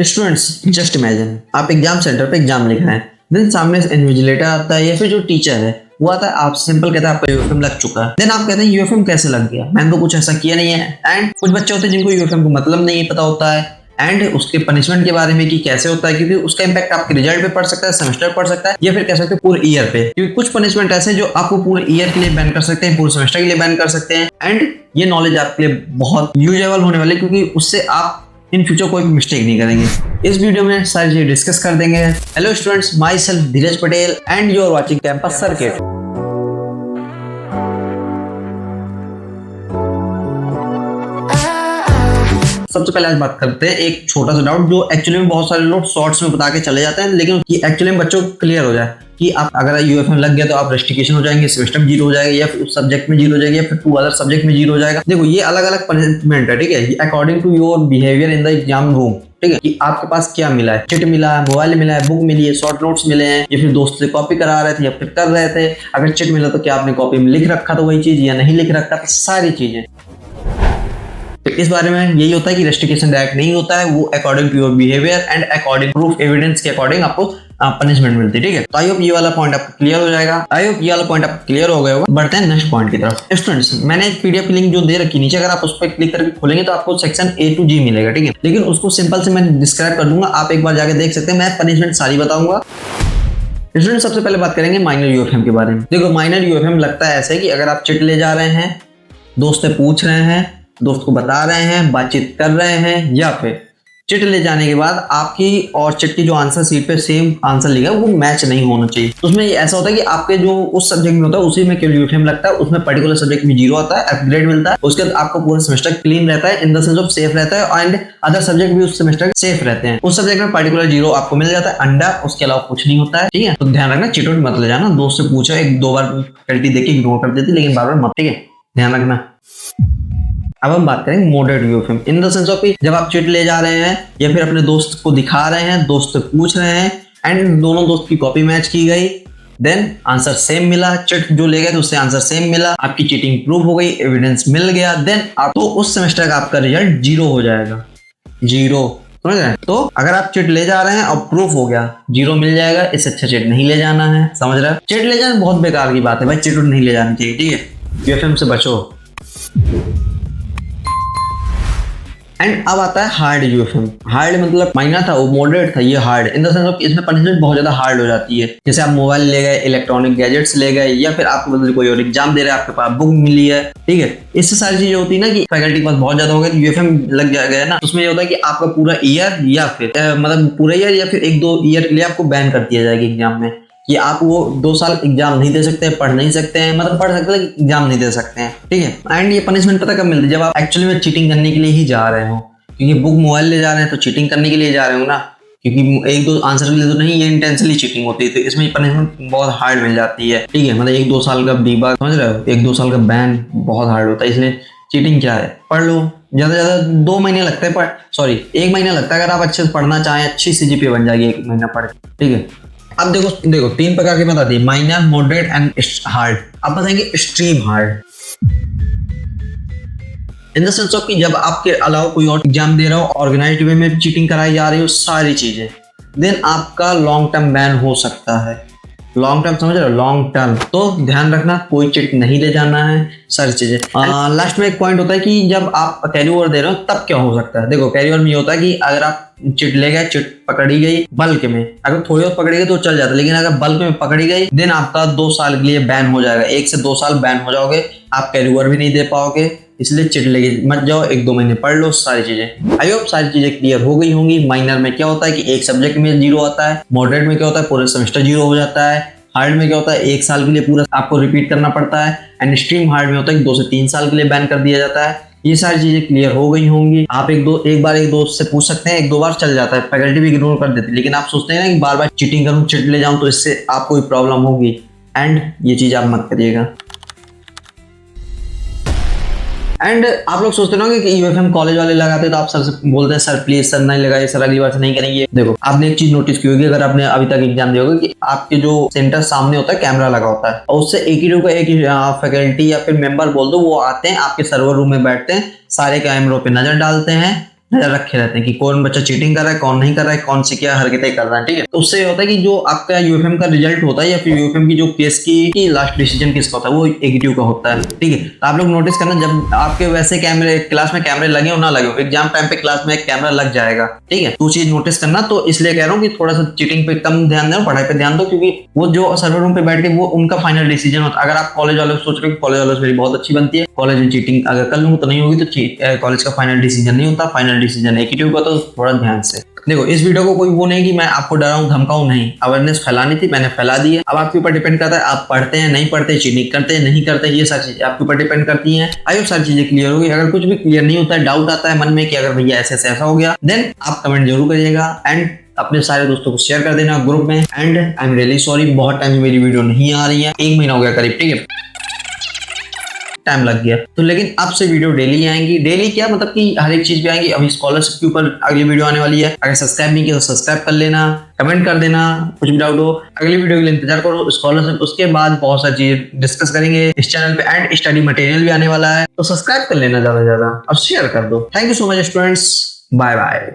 Students just imagine आप exam centre पे exam लिख रहे हैं, देन सामने से इन्विजिलेटर आता है या फिर जो टीचर है वो आता है, आप सिंपल कहता है आपका यूएफएम लग चुका है। देन आप कहते हैं यूएफएम कैसे लग गया, मैंने तो कुछ ऐसा किया नहीं है। एंड कुछ बच्चे होते हैं जिनको यूएफएम का मतलब नहीं पता होता है एंड उसके पनिशमेंट के बारे में कि कैसे होता है, क्योंकि उसका इंपैक्ट आपके रिजल्ट पे पड़ सकता है, सेमेस्टर पे पड़ सकता है या फिर कह सकते हैं पूरे ईयर पे, क्योंकि कुछ पनिशमेंट ऐसे जो आपको पूरे ईयर के लिए बैन कर सकते हैं, पूरे सेमेस्टर के लिए बैन कर सकते हैं। एंड ये नॉलेज आपके लिए बहुत यूजेबल होने वाली है, क्योंकि उससे आप इन फ्यूचर कोई मिस्टेक नहीं करेंगे। इस वीडियो में सारी चीजें डिस्कस कर देंगे। Hello students, myself Dheeraj Patel and you are watching campus circuit. सबसे पहले आज बात करते हैं एक छोटा सा डाउट जो एक्चुअली में बहुत सारे लोग शॉर्ट्स में बता के चले जाते हैं, लेकिन कि एक्चुअली में बच्चों को क्लियर हो जाए कि आप अगर यूएफएम लग गया तो आप रेस्ट्रिक्शन हो जाएंगे, सेमेस्टर में 0 हो जाएगा या फिर उस सब्जेक्ट में 0 हो जाएगा या फिर 2 अदर सब्जेक्ट में 0 हो जाएगा। देखो ये अलग अलग पनिशमेंट है, ठीक है, according to your behaviour in the exam room. ठीक है, कि आपके पास क्या मिला है, चिट मिला है, मोबाइल मिला है, बुक मिली है, शॉर्ट नोट्स मिले हैं या फिर दोस्त से कॉपी करा रहे थे या फिर कर रहे थे। अगर चिट मिला तो क्या आपने कॉपी में लिख रखा तो वही चीज या नहीं लिख रखा, तो सारी चीजें। तो इस बारे में यही होता है कि रेस्ट्रिक्शन डायरेक्ट नहीं होता है, वो according to your behaviour and according proof evidence के अकॉर्डिंग आपको पनिशमेंट मिलती है। ठीक है, तो आई होप ये वाला पॉइंट आपको क्लियर हो जाएगा। आई होप ये वाला पॉइंट आपको क्लियर हो गया होगा। बढ़ते हैं नेक्स्ट पॉइंट की तरफ। स्टूडेंट्स, मैंने एक पीडीएफ की लिंक जो दे रखी नीचे, अगर आप उस पर क्लिक करके खोलेंगे तो आपको सेक्शन A to G मिलेगा। ठीक है, लेकिन उसको सिंपल से मैं डिस्क्राइब कर दूंगा, आप एक बार जाके देख सकते हैं। मैं पनिशमेंट सारी बताऊंगा। स्टूडेंट, सबसे पहले बात करेंगे माइनर यूएफएम के बारे में। देखो माइनर यूएफएम लगता है ऐसे कि अगर आप चिट ले जा रहे हैं, दोस्त से पूछ रहे हैं, दोस्त को बता रहे हैं, बातचीत कर रहे हैं, या फिर चिट ले जाने के बाद आपकी और चिट की जो आंसर शीट पे सेम आंसर लिखा है वो मैच नहीं होना चाहिए। तो उसमें ऐसा होता है कि आपके जो उस सब्जेक्ट में होता है उसी में केवल यूएफएम लगता है, उसमें पर्टिकुलर सब्जेक्ट में 0 आता है, एफ ग्रेड मिलता है। उसके बाद आपका पूरा सेमेस्टर क्लीन रहता है, in the sense of safe रहता है, एंड अदर सब्जेक्ट भी उस सेमेस्टर सेफ रहते हैं। उस सब्जेक्ट में पर्टिकुलर 0 आपको मिल जाता है, अंडा, उसके अलावा कुछ नहीं होता है। ठीक है, तो ध्यान रखना, चिट मत ले जाना, दोस्त से पूछो, 1-2 बार फैकल्टी देके इग्नोर कर देती, लेकिन बार बार मत। ठीक है, ध्यान रखना। अब हम बात करेंगे moderate UFM in the sense of कि जब आप चिट ले जा रहे हैं या फिर अपने दोस्त को दिखा रहे हैं, दोस्त से पूछ रहे हैं एंड दोनों दोस्त की कॉपी मैच की गई, देन आंसर सेम मिला, चिट जो ले गए तो उससे आंसर सेम मिला, आपकी चीटिंग प्रूव हो गई, एविडेंस मिल गया, देन आप तो उस सेमेस्टर का आपका रिजल्ट 0 हो जाएगा। 0, समझ रहे हैं? तो अगर आप चिट ले जा रहे हैं और प्रूफ हो गया, 0 मिल जाएगा। इससे अच्छा चिट नहीं ले जाना है, समझ रहे हैं? चिट ले जाना बहुत बेकार की बात है भाई, चिट नहीं ले जानी चाहिए। ठीक है, यूएफएम से बचो। एंड अब आता है हार्ड यूएफएम। हार्ड मतलब माइनर था, वो मॉडरेट था, ये hard in the sense of इसमें पनिशमेंट बहुत ज्यादा हार्ड हो जाती है। जैसे आप मोबाइल ले गए, इलेक्ट्रॉनिक गैजेट्स ले गए, या फिर आपको मतलब कोई और एग्जाम दे रहे हैं, आपके पास बुक मिली है। ठीक है, इससे सारी चीजें होती है ना कि फैकल्टी के पास बहुत ज्यादा हो गया, यूएफएम लग गया ना, उसमें ये होता है कि आपका पूरा ईयर या फिर मतलब पूरा ईयर या फिर 1-2 ईयर के लिए आपको बैन कर दिया जाएगा एग्जाम में, कि आप वो 2 साल एग्जाम नहीं दे सकते, पढ़ नहीं सकते हैं, मतलब पढ़ सकते हैं एग्जाम नहीं दे सकते हैं। ठीक है, एंड ये पनिशमेंट पता कब मिलती है, जब आप एक्चुअली में चीटिंग करने के लिए ही जा रहे हो, क्योंकि बुक मोबाइल ले जा रहे हैं तो चीटिंग करने के लिए जा रहे हो ना, क्योंकि 1-2 आंसर के लिए तो नहीं, ये इंटेंशनली चीटिंग होती है। तो इसमें पनिशमेंट बहुत हार्ड मिल जाती है। ठीक है, मतलब 1-2 साल का डीबा, समझ रहे हो, 1-2 साल का बैन बहुत हार्ड होता है। इसलिए चीटिंग क्या है, पढ़ लो, ज्यादा से ज्यादा 2 महीने लगते हैं, 1 महीना लगता है। अगर आप अच्छे से पढ़ना चाहें, अच्छी CGPA बन जाएगी 1 महीना पढ़ के। ठीक है, अब देखो 3 प्रकार की बताती है, माइनर, मॉडरेट एंड हार्ड। अब बताएंगे extreme hard in the sense of कि जब आपके अलावा कोई और एग्जाम दे रहा हो, ऑर्गेनाइज्ड वे में चीटिंग कराई जा रही हो, सारी चीजें, देन आपका लॉन्ग टर्म बैन हो सकता है। लॉन्ग टर्म, समझ रहे हो, लॉन्ग टर्म। तो ध्यान रखना, कोई चिट नहीं ले जाना है, सारी चीजें। लास्ट में एक पॉइंट होता है कि जब आप कैरी ओवर दे रहे हो तब क्या हो सकता है। देखो कैरी ओवर में ये होता है कि अगर आप चिट ले गए, चिट पकड़ी गई बल्क में, अगर थोड़ी बहुत पकड़ी गई तो चल जाता है, लेकिन अगर बल्क में पकड़ी गई, देन आपका 2 साल के लिए बैन हो जाएगा। 1 से 2 साल बैन हो जाओगे, आप कैरी ओवर भी नहीं दे पाओगे। इसलिए चिट लेके मत जाओ, 1-2 महीने पढ़ लो, सारी चीजें। आई होप सारी चीजें क्लियर हो गई होंगी। माइनर में क्या होता है कि एक सब्जेक्ट में 0 आता है, मॉडरेट में क्या होता है पूरे सेमेस्टर 0 हो जाता है, हार्ड में क्या होता है 1 साल के लिए पूरा आपको रिपीट करना पड़ता है, एंड एक्सट्रीम हार्ड में होता है कि 2 से 3 साल के लिए बैन कर दिया जाता है। ये सारी चीजें क्लियर हो गई होंगी। आप एक बार एक दोस्त से पूछ सकते हैं, 1-2 बार चल जाता है, फैकल्टी भी इग्नोर कर देती है, लेकिन आप सोचते हैं ना कि बार बार चीटिंग करूं, चिट ले जाऊं तो इससे आपको कोई प्रॉब्लम होगी, एंड ये चीज आप मत करिएगा। एंड आप लोग सोचते हो कि यूएफएम कॉलेज वाले लगाते हैं तो आप सर से बोलते हैं सर प्लीज सर नहीं लगाइए, सर अगली बार से नहीं करेंगे। देखो आपने एक चीज नोटिस की होगी, अगर आपने अभी तक एग्जाम दिया होगा कि आपके जो सेंटर सामने होता है कैमरा लगा होता है, और उससे एक ही का एक फैकल्टी या फिर मेंबर बोल दो, वो आते हैं आपके सर्वर रूम में बैठते हैं, सारे कैमरों पे नजर डालते हैं, नजर रखे रहते हैं कि कौन बच्चा चीटिंग कर रहा है, कौन नहीं कर रहा है, कौन से क्या हरकतें कर रहा है, ठीक है। तो उससे ये होता है कि जो आपका यूएफएम का रिजल्ट होता है या फिर यूएफएम की जो केस की लास्ट डिसीजन किसका होता है, वो एग्जीक्यूटिव का होता है, ठीक है। तो आप लोग नोटिस करना, जब आपके वैसे कैमरे क्लास में कैमरे लगे हो ना लगे हो, एग्जाम टाइम पे क्लास में एक कैमरा लग जाएगा, ठीक है। तो चीज नोटिस करना। तो इसलिए कह रहा हूँ कि थोड़ा सा चीटिंग पे कम ध्यान दो, पढ़ाई पे ध्यान दो, क्योंकि वो जो सर्वर रूम पे बैठ के वो उनका फाइनल डिसीजन होता है। अगर आप कॉलेज वाले सोच रहे हो कॉलेज वालों से मेरी बहुत अच्छी बनती है, कॉलेज में चीटिंग अगर कर लूंगा तो नहीं होगी, तो कॉलेज का फाइनल डिसीजन नहीं होता, फाइनल डिसीजन एग्जीक्यूटिव का। तो थोड़ा ध्यान से देखो। इस वीडियो को कोई वो नहीं कि मैं आपको डराऊं धमकाऊं, नहीं, अवेयरनेस फैलानी थी, मैंने फैला दी है। अब आपके ऊपर डिपेंड करता है आप पढ़ते हैं नहीं पढ़ते, चीटिंग करते हैं नहीं करते, ये सारी चीजें आपके ऊपर डिपेंड करती हैं। आई होप सारी चीजें क्लियर होगी। अगर कुछ भी क्लियर नहीं होता है, डाउट आता है मन में कि अगर भैया ऐसे ऐसा हो गया, देन आप कमेंट जरूर करिएगा एंड अपने सारे दोस्तों को शेयर कर देना ग्रुप में। And I am really sorry, बहुत टाइम से मेरी वीडियो नहीं आ रही है, 1 महीना हो गया करीब, ठीक है, टाइम लग गया। तो लेकिन अब से वीडियो डेली आएंगी। डेली क्या मतलब कि हर एक चीज भी आएंगी। अभी स्कॉलरशिप के ऊपर अगली वीडियो आने वाली है। अगर सब्सक्राइब नहीं किया तो सब्सक्राइब कर लेना, कमेंट कर देना, कुछ भी डाउट हो अगली वीडियो के लिए इंतजार करो। स्कॉलरशिप उसके बाद बहुत सारी चीज डिस्कस करेंगे इस चैनल पे एंड स्टडी मटेरियल भी आने वाला है। तो सब्सक्राइब कर लेना ज्यादा से ज्यादा और शेयर कर दो। Thank you so much students, bye bye.